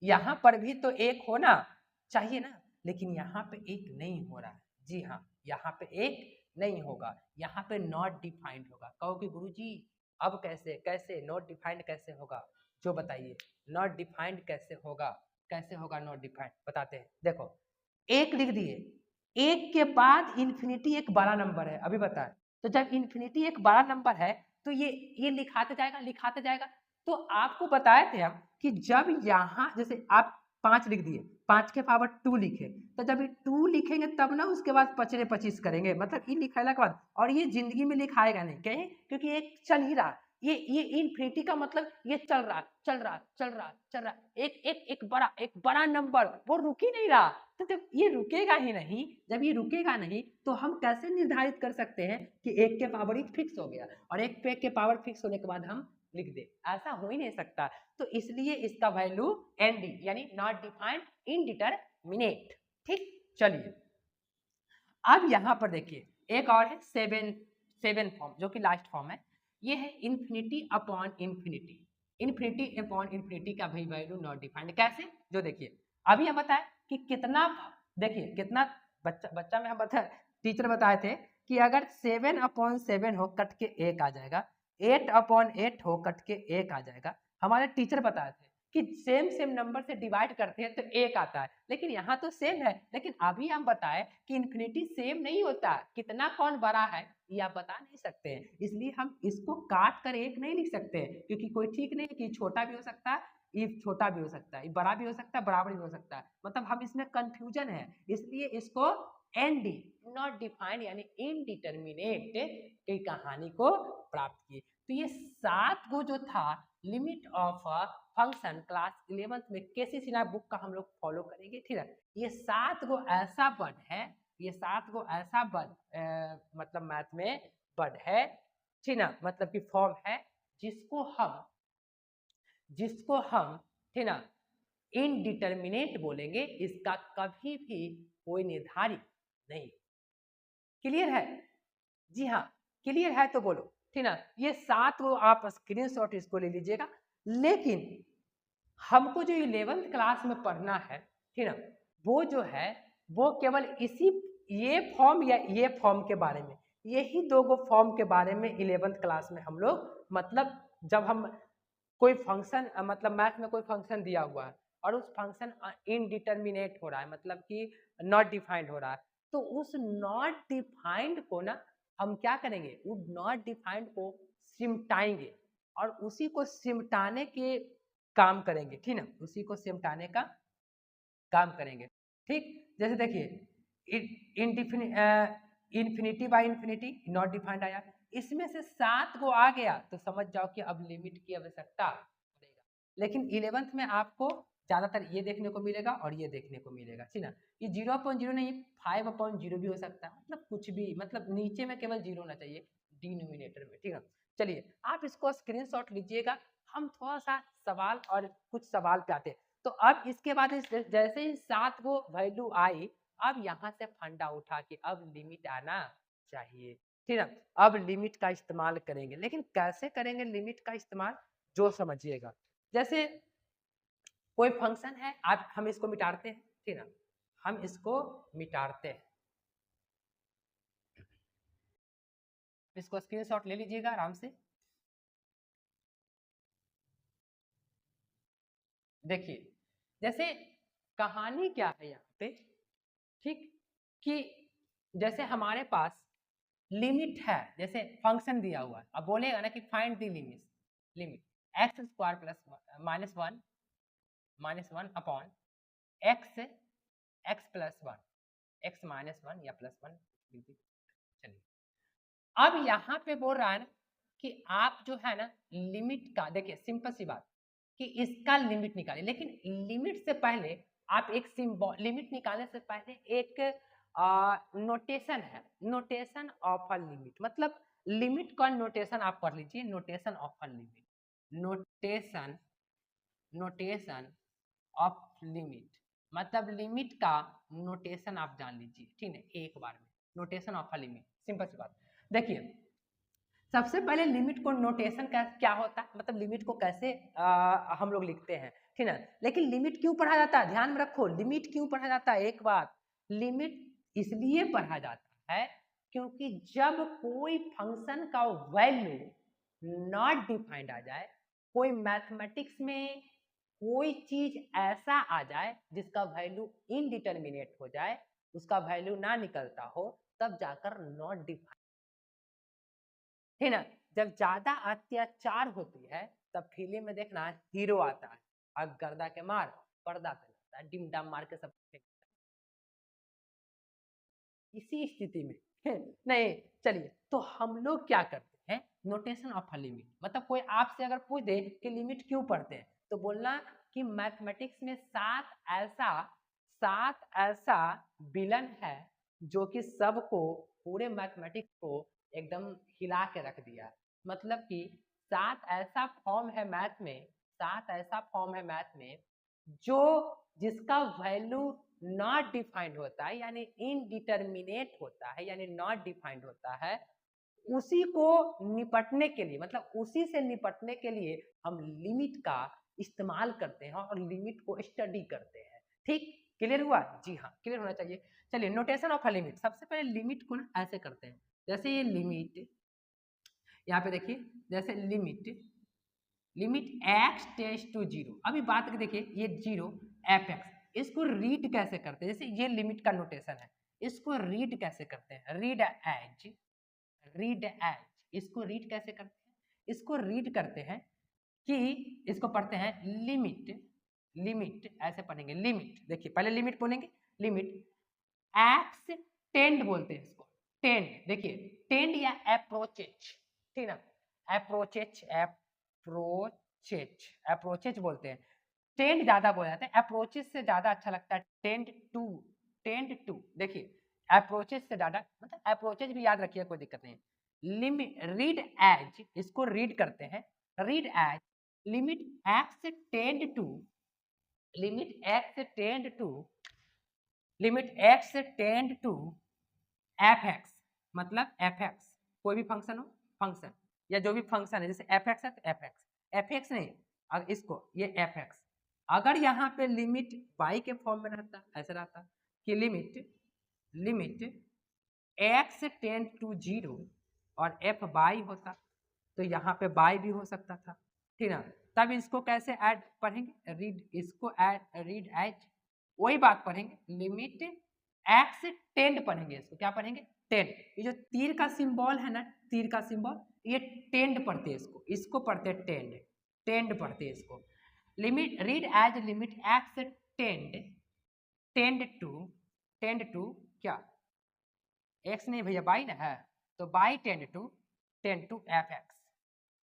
यहाँ पर भी तो 1 होना चाहिए ना, लेकिन यहाँ पे 1 नहीं हो रहा है। जी हाँ, यहाँ पे 1 नहीं होगा, यहाँ पे नॉट डिफाइंड होगा। कहोगे गुरुजी अब कैसे, कैसे नॉट डिफाइंड कैसे होगा, जो बताइए नॉट डिफाइंड कैसे होगा, कैसे होगा नॉट डिफाइंड, बताते हैं। देखो 1 लिख दिए, 1 के बाद इन्फिनिटी एक बड़ा नंबर है, अभी बताएं। तो जब इन्फिनिटी एक बड़ा नंबर है तो ये लिखाते जाएगा, लिखाते जाएगा। तो आपको बताए थे हम कि जब यहाँ जैसे आप 5 लिख दिए, 5 के पावर 2 लिखे, तो जब ये 2 लिखेंगे तब ना उसके बाद 25 करेंगे, मतलब ये लिखाने के बाद, और ये जिंदगी में लिखाएगा नहीं, कहें क्योंकि एक चल ही रहा, ये इन्फिनिटी का मतलब ये चल रहा चल रहा चल रहा चल रहा, एक बड़ा नंबर, वो रुक ही नहीं रहा। तो जब ये रुकेगा ही नहीं, जब ये रुकेगा नहीं तो हम कैसे निर्धारित कर सकते हैं कि 1 के पावर ही फिक्स हो गया और 1 पे 1 के पावर फिक्स होने के बाद हम लिख दे, ऐसा हो ही नहीं सकता। तो इसलिए इसका वैल्यू एनडी यानी नॉट डिफाइंड इनडिटरमिनेट। ठीक, चलिए अब यहाँ पर देखिए एक और है 7 फॉर्म, जो कि लास्ट फॉर्म है, ये है infinity upon infinity. Infinity upon infinity का भाई वैल्यू नॉट डिफाइंड, कैसे, जो देखिए अभी हम बताए कि कितना, देखिए कितना बच्चा में हम बताए, टीचर बताए थे कि अगर 7/7 हो कट के 1 आ जाएगा, 8/8 हो कट के 1 आ जाएगा। हमारे टीचर बताए थे कि सेम नंबर से डिवाइड करते हैं तो 1 आता है, लेकिन यहाँ तो सेम है, लेकिन अभी हम बताए कि इन्फिनिटी सेम नहीं होता, कितना कौन बड़ा है ये आप बता नहीं सकते हैं, इसलिए हम इसको काट कर 1 नहीं लिख सकते हैं, क्योंकि कोई ठीक नहीं है कि छोटा भी हो सकता है, ये छोटा भी हो सकता है, ये बड़ा भी हो सकता है, बराबर भी हो सकता है, मतलब हम इसमें कंफ्यूजन है, इसलिए इसको एनडी नॉट डिफाइंड यानी इनडिटरमिनेट की कहानी को प्राप्त किए। तो ये 7 गो जो था limit of function class 11th में केसी सिन्हा बुक का हम लोग फॉलो करेंगे, ठीक है। ये 7 गो ऐसा वर्ड है, ये 7 गो ऐसा वर्ड मतलब मैथ में वर्ड है, ठीक ना, मतलब कि फॉर्म है जिसको हम ठीक ना इनडिटरमिनेट बोलेंगे, इसका कभी भी कोई निर्धारित नहीं। क्लियर है? जी हाँ, क्लियर है तो बोलो, ठीक ना। ये 7 गो आप स्क्रीनशॉट इसको ले लीजिएगा, लेकिन हमको जो 11th क्लास में पढ़ना है, ठीक ना, वो जो है वो केवल इसी ये फॉर्म या ये फॉर्म के बारे में, यही 2 गो फॉर्म के बारे में 11th क्लास में हम लोग, मतलब जब हम कोई फंक्शन मतलब मैथ में कोई फंक्शन दिया हुआ है और उस फंक्शन इनडिटरमिनेट हो रहा है, मतलब कि नॉट डिफाइंड हो रहा है, तो उस नॉट डिफाइंड को ना हम क्या करेंगे, वो नॉट डिफाइंड को सिमटाएंगे और उसी को सिमटाने के काम करेंगे, ठीक ना, उसी को सिमटाने का काम करेंगे। ठीक, जैसे देखिए infinity by infinity not defined आया, इसमें से 7 को आ गया तो समझ जाओ कि अब लिमिट की आवश्यकता पड़ेगा। लेकिन 11th में आपको ज्यादातर ये देखने को मिलेगा और ये देखने को मिलेगा, ठीक ना। ये 0/0 नहीं, 5/0 भी हो सकता है, मतलब कुछ भी, मतलब नीचे में केवल 0 होना चाहिए डिनोमिनेटर में, ठीक है। चलिए आप इसको स्क्रीनशॉट लीजिएगा, हम थोड़ा सा सवाल और कुछ सवाल पे आते हैं। तो अब इसके बाद जैसे ही 7 को वैल्यू आई, अब यहाँ से फंडा उठा के अब लिमिट आना चाहिए, ठीक है। अब लिमिट का इस्तेमाल करेंगे, लेकिन कैसे करेंगे लिमिट का इस्तेमाल, जो समझिएगा। जैसे कोई फंक्शन है, आप हम इसको मिटाते हैं, ठीक है, हम इसको मिटाते हैं, इसको स्क्रीनशॉट ले लीजिएगा आराम से। देखिए जैसे कहानी क्या है यहाँ पे, ठीक, कि जैसे हमारे पास लिमिट है, जैसे फंक्शन दिया हुआ है, अब बोलेगा ना कि find the limit x² plus -1 upon x plus 1, x -1 या +1। चलिए अब यहाँ पे बोल रहा है ना कि आप जो है ना लिमिट का, देखिए सिंपल सी बात कि इसका लिमिट निकाले, लेकिन लिमिट से पहले आप एक सिंबल, लिमिट निकालने से पहले एक नोटेशन है, नोटेशन ऑफ अ लिमिट, मतलब लिमिट का नोटेशन आप पढ़ लीजिए, notation of a limit, notation of limit, मतलब लिमिट का नोटेशन आप जान लीजिए, ठीक है, एक बार में notation of a limit, simple सी बात। देखिए सबसे पहले लिमिट को नोटेशन का क्या होता है, मतलब लिमिट को कैसे हम लोग लिखते हैं, ठीक है। लेकिन लिमिट क्यों पढ़ा जाता है, ध्यान में रखो, लिमिट क्यों पढ़ा जाता है, एक बात, लिमिट इसलिए पढ़ा जाता है क्योंकि जब कोई फंक्शन का वैल्यू नॉट डिफाइंड आ जाए, कोई मैथमेटिक्स में कोई चीज ऐसा आ जाए जिसका वैल्यू इनडिटर्मिनेट हो जाए, उसका वैल्यू ना निकलता हो, तब जाकर नॉट डिफाइंड, है ना। जब ज्यादा अत्याचार होती है तब फिल्म में देखना हीरो आता है और गर्दा के मार पर्दा पे लगता है, डिम डाम मार के सब इसी स्थिति में नहीं। चलिए तो हम लोग क्या करते हैं, नोटेशन ऑफ अ लिमिट, मतलब कोई आपसे अगर पूछ दे कि लिमिट क्यों पढ़ते हैं, तो बोलना कि मैथमेटिक्स में सात ऐसा विलन है जो कि सबको, पूरे मैथमेटिक्स को एकदम हिला के रख दिया, मतलब कि सात ऐसा फॉर्म है मैथ में, सात ऐसा फॉर्म है मैथ में जो जिसका वैल्यू नॉट डिफाइंड होता है, यानी इनडिटर्मिनेट होता है, यानी नॉट डिफाइंड होता है, उसी को निपटने के लिए, मतलब उसी से निपटने के लिए हम लिमिट का इस्तेमाल करते हैं और लिमिट को स्टडी करते हैं। ठीक, क्लियर हुआ? जी हाँ, क्लियर होना चाहिए। चलिए नोटेशन ऑफ अ लिमिट, सबसे पहले लिमिट को ना ऐसे करते हैं, जैसे ये लिमिट, यहाँ पे देखिए, जैसे limit x tends to zero, अभी बात करके देखिए ये जीरो एफ एक्स, इसको रीड कैसे करते हैं, जैसे ये लिमिट का नोटेशन है, इसको रीड कैसे करते हैं, रीड एज, इसको रीड कैसे करते हैं, इसको रीड करते हैं कि इसको पढ़ते हैं लिमिट ऐसे पढ़ेंगे, लिमिट, देखिए पहले लिमिट बोलेंगे, लिमिट एक्स टेंड बोलते हैं इसको, टेंड, देखिए टेंड या अप्रोचेज, ठीक ना, अप्रोचेज बोलते हैं, टेंड ज्यादा बोल जाते हैं, अप्रोचेज से ज्यादा अच्छा लगता है टेंड टू, देखिए अप्रोचेज से ज्यादा, मतलब अप्रोचेज भी याद रखिए, कोई दिक्कत नहीं। लिमिट रीड एज, इसको रीड करते हैं, read as limit x tend to, limit x tend to, limit x tend to F X, मतलब एफ एक्स कोई भी फंक्शन हो, फंक्शन या जो भी फंक्शन है, जैसे एफ एक्स है तो एफ एक्स नहीं, अगर इसको ये एफ एक्स, अगर यहाँ पे लिमिट वाई के फॉर्म में रहता, ऐसा रहता कि limit x tend to zero और एफ बाई होता, तो यहाँ पे बाई भी हो सकता था, ठीक ना। तब इसको कैसे ऐड पढ़ेंगे, रीड, इसको ऐड रीड एज, वही बात पढ़ेंगे, लिमिट एक्स टेंड पढ़ेंगे, इसको क्या पढ़ेंगे, टेंड, ये जो तीर का सिंबल है ना, तीर का सिंबल, ये टेंड पढ़ते हैं, इसको पढ़ते हैं टेंड पढ़ते हैं इसको। Limit read as limit x tend to क्या, एक्स नहीं भैया बाई ना है, तो by tend to F x,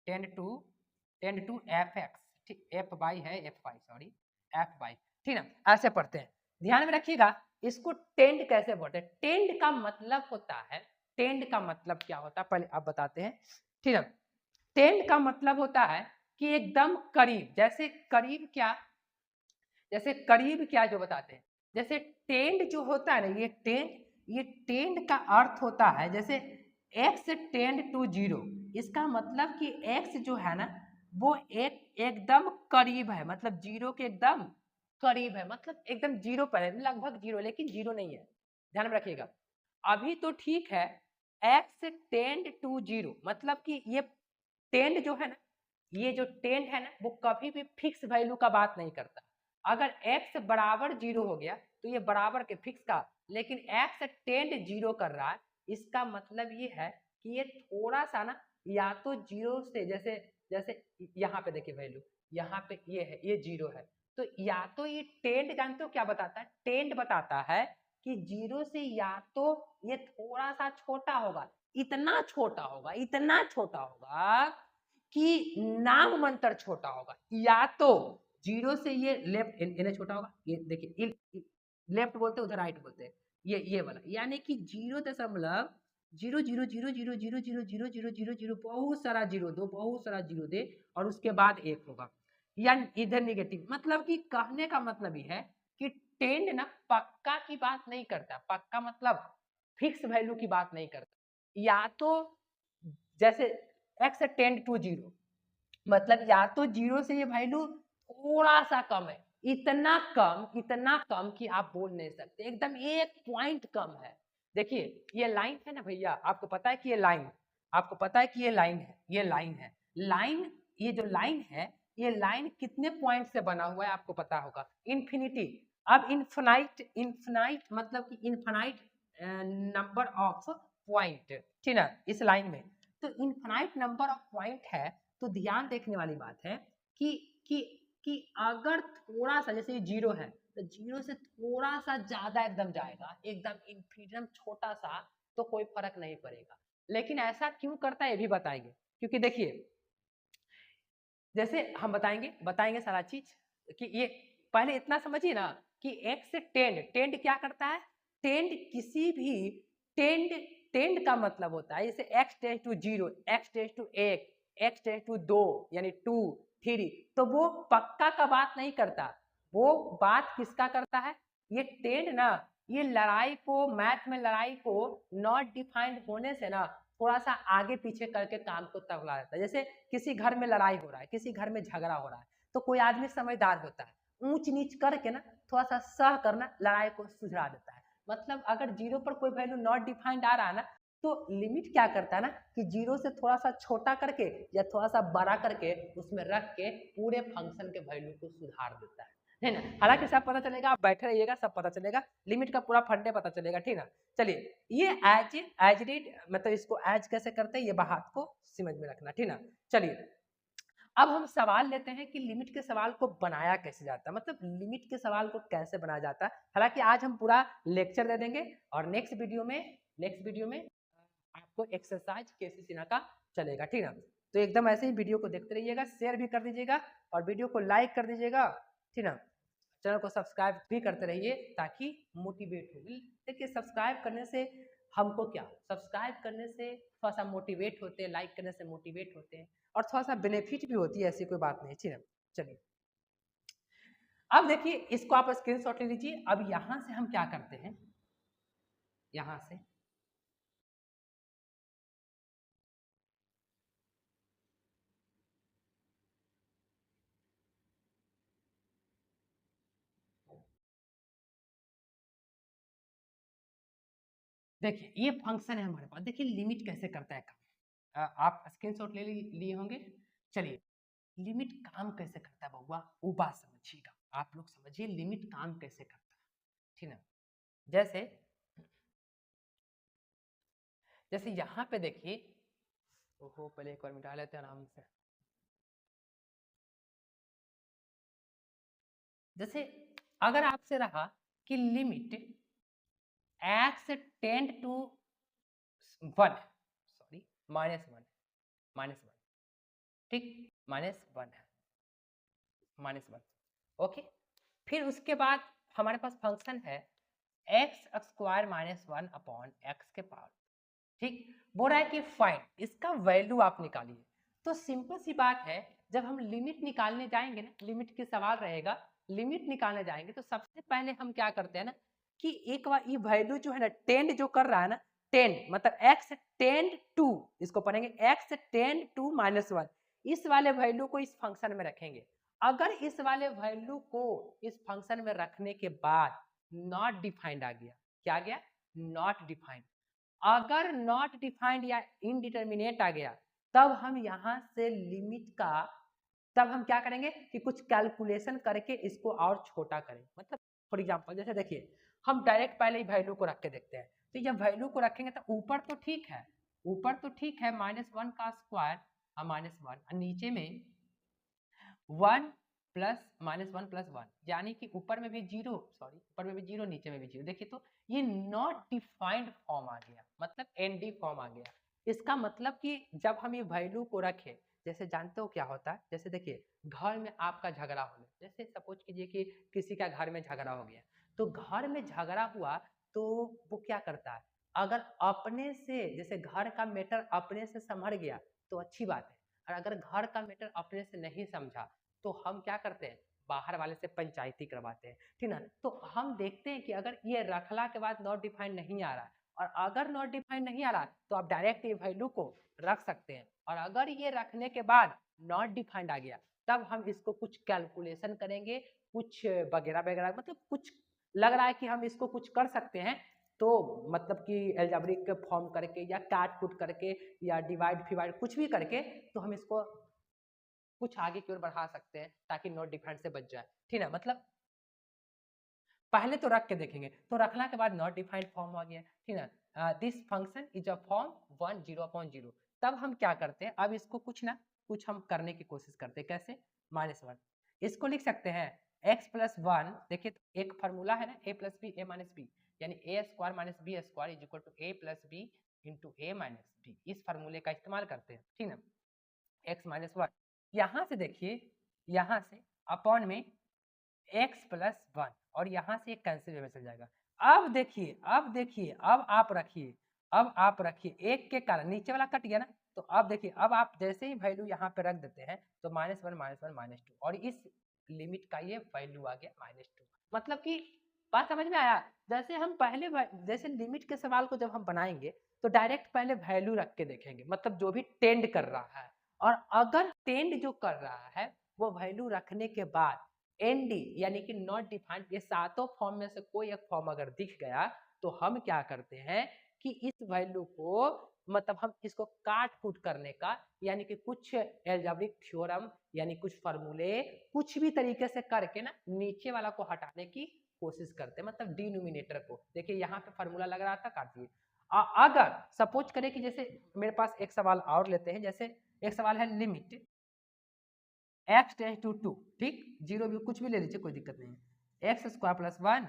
tend to F x, ठीक, एफ बाई है, f by sorry, f by, ठीक ना, ऐसे पढ़ते हैं, ध्यान में रखिएगा। इसको टेंड कैसे बोलते हैं, टेंड का मतलब होता है, टेंड का मतलब क्या होता है पहले आप बताते हैं, ठीक है। टेंड का मतलब होता है कि एकदम करीब, जैसे करीब क्या, जैसे करीब क्या जो बताते हैं, जैसे टेंड जो होता है ना, ये टेंड का अर्थ होता है, जैसे x टेंड टू जीरो, इसका मतलब कि x जो है ना वो एकदम करीब है, मतलब जीरो के एकदम करीब है, मतलब एकदम जीरो पर है, लगभग जीरो, लेकिन जीरो नहीं है, ध्यान में रखिएगा। अभी तो ठीक है, x टेंड टू जीरो, मतलब कि ये टेंड जो है ना, ये जो टेंड है ना, वो कभी भी फिक्स वैल्यू का बात नहीं करता, अगर x बराबर जीरो हो गया तो ये बराबर के फिक्स का, लेकिन x टेंड जीरो कर रहा है, इसका मतलब ये है कि ये थोड़ा सा ना, या तो जीरो से, जैसे यहाँ पे देखिए वैल्यू, यहाँ पे ये है, ये जीरो है, तो या तो ये टेंड, जानते हो क्या बताता है, टेंड बताता है कि जीरो से या तो ये थोड़ा सा छोटा होगा, इतना छोटा होगा कि नाम मंत्र छोटा होगा, या तो जीरो से ये लेफ्ट इन्हें छोटा होगा, ये देखिए लेफ्ट बोलते हैं, उधर राइट बोलते हैं, ये वाला, यानी कि 0.000000000000 बहुत सारा जीरो दो, बहुत सारा जीरो दे, और उसके बाद एक होगा, या इधर नेगेटिव, मतलब कि कहने का मतलब ये है कि टेंड ना पक्का की बात नहीं करता, पक्का मतलब फिक्स वैल्यू की बात नहीं करता, या तो जैसे x टेंड टू 0, मतलब या तो 0 से ये वैल्यू थोड़ा सा कम है, इतना कम कि आप बोल नहीं सकते, एकदम 1 पॉइंट कम है। देखिए ये लाइन है ना भैया, आपको पता है कि ये लाइन, आपको पता है कि ये लाइन है, ये लाइन है, लाइन, ये जो लाइन है, ये लाइन कितने पॉइंट से बना हुआ है आपको पता होगा, इन्फिनिटी। अब इन्फिनाइट, इन्फिनाइट मतलब कि इन्फिनाइट नंबर ऑफ पॉइंट, ठीक ना, इस लाइन में तो इन्फिनाइट नंबर ऑफ पॉइंट है। तो ध्यान देखने वाली बात है कि कि कि अगर थोड़ा सा, जैसे ये 0 है तो 0 से थोड़ा सा ज्यादा एकदम जाएगा, एकदम इन्फिनिटम छोटा सा, तो कोई फर्क नहीं पड़ेगा। लेकिन ऐसा क्यों करता है ये भी बताएंगे, क्योंकि देखिए जैसे हम बताएंगे सारा चीज कि ये पहले इतना समझिए ना कि x से टेंड क्या करता है, टेंड किसी भी टेंड, टेंड का मतलब होता है जैसे x tend to 0, x tend to 1, x tend to 2 यानी 2 3, तो वो पक्का का बात नहीं करता, वो बात किसका करता है, ये टेंड ना, ये लड़ाई को, मैथ में लड़ाई को नॉट डिफाइंड होने से ना थोड़ा सा आगे पीछे करके काम को तगड़ा देता है। जैसे किसी घर में लड़ाई हो रहा है, किसी घर में झगड़ा हो रहा है, तो कोई आदमी समझदार होता है, ऊंच नीच करके ना थोड़ा सा सह करना लड़ाई को सुलझा देता है। मतलब अगर 0 पर कोई वैल्यू नॉट डिफाइंड आ रहा है ना, तो लिमिट क्या करता है ना कि 0 से थोड़ा सा छोटा करके या थोड़ा सा बड़ा करके उसमें रख के पूरे फंक्शन के वैल्यू को सुधार देता है ना। हालांकि सब पता चलेगा, आप बैठे रहिएगा सब पता चलेगा, लिमिट का पूरा फंडे पता चलेगा, ठीक ना। चलिए ये एज रीड मतलब इसको एज कैसे करते हैं ये बात को समझ में रखना, ठीक ना। चलिए अब हम सवाल लेते हैं कि लिमिट के सवाल को बनाया कैसे जाता है, मतलब लिमिट के सवाल को कैसे बनाया जाता है। हालांकि आज हम पूरा लेक्चर दे देंगे और नेक्स्ट वीडियो में आपको एक्सरसाइज केसी सिन्हा का चलेगा, ठीक ना। तो एकदम ऐसे ही वीडियो को देखते रहिएगा, शेयर भी कर दीजिएगा और वीडियो को लाइक कर दीजिएगा, ठीक ना। चैनल को सब्सक्राइब भी करते रहिए ताकि मोटिवेट हो। देखिए सब्सक्राइब करने से हमको क्या, सब्सक्राइब करने से थोड़ा सा मोटिवेट होते हैं, लाइक करने से मोटिवेट होते हैं और थोड़ा सा बेनिफिट भी होती है, ऐसी कोई बात नहीं, ठीक है। चलिए अब देखिए इसको आप स्क्रीनशॉट ले लीजिए। अब यहां से हम क्या करते हैं, यहां से देखिए ये फंक्शन है हमारे पास, देखिए लिमिट कैसे करता है काम, आप स्क्रीनशॉट ले लिए होंगे। चलिए लिमिट काम कैसे करता है बउआ, वो बात समझिएगा, आप लोग समझिए लिमिट काम कैसे करता है, ठीक ना। जैसे जैसे यहाँ पे देखिए, ओहो पहले एक बार मिटा लेते हैं आराम से। जैसे अगर आपसे रहा कि limit x tend to 1, sorry -1, -1, ठीक, -1 है, -1, ओके। फिर उसके बाद हमारे पास फंक्शन है x² -1 अपॉन x के पावर, ठीक। बोल रहा है कि फाइंड इसका वैल्यू आप निकालिए। तो सिंपल सी बात है, जब हम लिमिट निकालने जाएंगे ना, लिमिट के सवाल रहेगा, लिमिट निकालने जाएंगे तो सबसे पहले हम क्या करते हैं ना कि एक बार ये वैल्यू जो है ना टेंड जो कर रहा है ना, टेंड मतलब x टेंड टू, इसको पढ़ेंगे x टेंड टू -1, इस वाले वैल्यू को इस फंक्शन में रखेंगे। अगर इस वाले वैल्यू को इस फंक्शन में रखने के बाद नॉट डिफाइंड आ गया, क्या आ गया, नॉट डिफाइंड, अगर नॉट डिफाइंड या इनडिटर्मिनेट आ गया, तब हम यहां से लिमिट का, तब हम क्या करेंगे कि कुछ कैलकुलेशन करके इसको और छोटा करें। मतलब फॉर एग्जांपल जैसे देखिए हम डायरेक्ट पहले ही वैल्यू को रख के देखते हैं, तो जब वैल्यू को रखेंगे तो ऊपर तो ठीक है, ऊपर तो ठीक है -1 का स्क्वायर -1, नीचे में 1 प्लस -1 यानी कि ऊपर में भी 0, सॉरी ऊपर में भी 0 नीचे में भी 0। देखिए तो ये नॉट डिफाइंड फॉर्म आ गया, मतलब एनडी फॉर्म आ गया। इसका मतलब कि जब हम ये वैल्यू को रखें, जैसे जानते हो क्या होता है, जैसे देखिए घर में आपका झगड़ा हो गया, जैसे सपोज कीजिए कि किसी का घर में झगड़ा हो गया, तो घर में झगड़ा हुआ तो वो क्या करता है, अगर अपने से जैसे घर का मैटर अपने से संभल गया तो अच्छी बात है, और अगर घर का मैटर अपने से नहीं समझा तो हम क्या करते हैं, बाहर वाले से पंचायती करवाते हैं, ठीक ना। तो हम देखते हैं कि अगर ये रखला के बाद नॉट डिफाइंड नहीं आ रहा, और अगर नॉट डिफाइंड नहीं आ रहा तो आप डायरेक्ट ये वैल्यू को रख सकते हैं, और अगर ये रखने के बाद नॉट डिफाइंड आ गया तब हम इसको कुछ कैलकुलेशन करेंगे, कुछ वगैरह वगैरह, मतलब कुछ लग रहा है कि हम इसको कुछ कर सकते हैं, तो मतलब कि एल्जेब्रिक फॉर्म करके या काट कुट करके या डिवाइड फिवाइड कुछ भी करके, तो हम इसको कुछ आगे की ओर बढ़ा सकते हैं ताकि नॉट डिफाइंड से बच जाए, ठीक है। मतलब पहले तो रख के देखेंगे, तो रखना के बाद नॉट डिफाइंड फॉर्म आ गया, ठीक है। This function is a form 1 0/0। तब हम क्या करते हैं, अब इसको कुछ ना कुछ हम करने की कोशिश करते हैं, कैसे, -1 इसको लिख सकते हैं x + 1। देखिए तो एक फार्मूला है ना, a + b a - b, यानी a² - b² = a + b × a - b। इस फार्मूले का इस्तेमाल करते हैं, ठीक ना। x - 1 यहाँ से देखिए, यहाँ से अपॉन में x + 1, और यहाँ से एक कैंसिल में चल जाएगा। अब देखिए, अब देखिए, अब आप रखिए, अब आप रखिए, एक के कारण नीचे वाला कट गया ना, तो अब देखिए, अब आप जैसे ही वैल्यू यहाँ पे रख देते हैं तो -1 -1 -2, और इस लिमिट का ये वैल्यू आ गया -2। मतलब कि बात समझ में आया। जैसे हम पहले जैसे लिमिट के सवाल को जब हम बनाएंगे तो डायरेक्ट पहले वैल्यू रख के देखेंगे, मतलब जो भी टेंड कर रहा है, और अगर टेंड जो कर रहा है वो वैल्यू रखने के बाद एनडी यानी कि नॉट डिफाइंड, ये सातों फॉर्म में से कोई एक फॉर्म अगर दिख गया तो हम क्या करते हैं कि इस वैल्यू को, मतलब हम इसको काट कूट करने का, यानी कि कुछ एल्जेब्रिक थ्योरम यानी कुछ फार्मूले कुछ भी तरीके से करके ना नीचे वाला को हटाने की कोशिश करते हैं, मतलब डिनोमिनेटर को। देखिए यहाँ पे फार्मूला लग रहा था, काट दिए। अगर सपोज करें कि जैसे मेरे पास एक सवाल और लेते हैं, जैसे एक सवाल है लिमिट x टेंस टू 2, ठीक, 0 भी कुछ भी ले लीजिए, कोई दिक्कत नहीं है, x² + 1,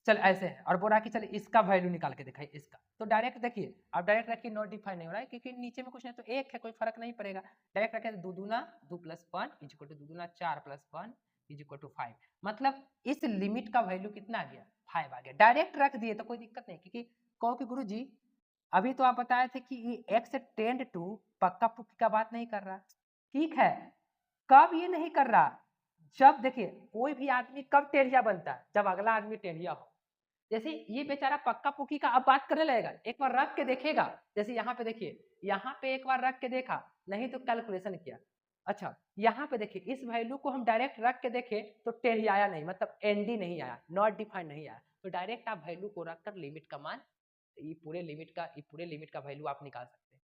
चल ऐसे है, और बोला कि चल इसका वैल्यू निकाल के दिखाई इसका, तो डायरेक्ट देखिए, अब डायरेक्ट रखिए, नॉट डिफाइन नहीं हो रहा है क्योंकि नीचे में कुछ नहीं, तो एक है, कोई फर्क नहीं पड़ेगा। डायरेक्ट रखे 2 दूना 2 + 1 = 2 दूना 4 + 1 = 5, मतलब इस लिमिट का वैल्यू कितना आ गया, 5 आ गया। डायरेक्ट रख दिए तो कोई दिक्कत नहीं, क्योंकि कहो कि गुरुजी अभी तो आप बताए थे कि x टेंड टू पक्का पुक्की का बात नहीं कर रहा, ठीक है, कब ये नहीं कर रहा, जब देखिए कोई भी आदमी कब टेढ़िया बनता है, जब अगला आदमी टेढ़िया हो। जैसे ये बेचारा पक्का पुक्की का अब बात करने लगेगा, एक बार रख के देखेगा, जैसे यहाँ पे देखिए, यहाँ पे एक बार रख के देखा, नहीं तो कैलकुलेशन किया, अच्छा यहाँ पे देखिए इस वैल्यू को हम डायरेक्ट रख के देखे तो टेढ़ियाया नहीं, मतलब एनडी नहीं आया, नॉट डिफाइंड नहीं आया, तो डायरेक्ट आप वैल्यू को रखकर लिमिट का मान, ये पूरे लिमिट का वैल्यू आप निकाल सकते हैं।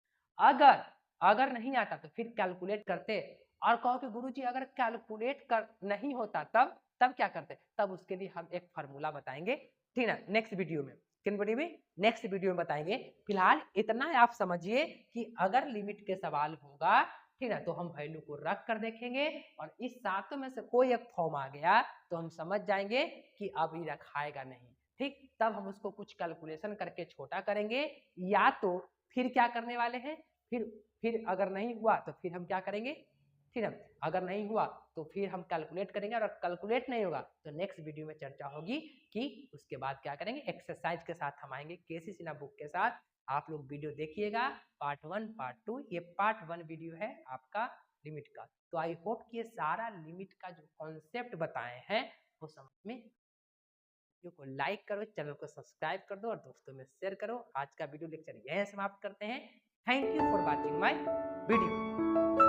अगर नहीं आता तो फिर कैलकुलेट करते, और कहो कि गुरुजी अगर कैलकुलेट कर नहीं होता तब क्या करते, तब उसके लिए हम एक फार्मूला बताएंगे, ठीक है, नेक्स्ट वीडियो में। किन वीडियो में, नेक्स्ट वीडियो में बताएंगे। फिलहाल इतना आप समझिए कि अगर लिमिट के सवाल होगा, ठीक है, तो हम वैल्यू को रख कर देखेंगे, और इस सातों में से कोई एक फॉर्म आ गया तो हम समझ जाएंगे कि अब ये रखाएगा नहीं, ठीक, तब हम उसको कुछ कैलकुलेशन करके छोटा करेंगे, या तो फिर क्या करने वाले हैं, फिर अगर नहीं हुआ तो फिर हम क्या करेंगे, ठीक है, अगर नहीं हुआ तो फिर हम कैलकुलेट करेंगे, और कैलकुलेट नहीं होगा तो नेक्स्ट वीडियो में चर्चा होगी कि उसके बाद क्या करेंगे, एक्सरसाइज के साथ हम आएंगे, केसी सिन्हा बुक के साथ। आप लोग वीडियो देखिएगा, पार्ट 1 पार्ट 2, ये पार्ट 1 वीडियो है आपका लिमिट का। तो आई होप कि ये सारा लिमिट का जो कॉन्सेप्ट बताए हैं वो समझ में, वीडियो को लाइक करो, चैनल को सब्सक्राइब कर दो और दोस्तों में शेयर करो। आज का वीडियो लेक्चर यहीं समाप्त करते हैं। Thank you for watching my video.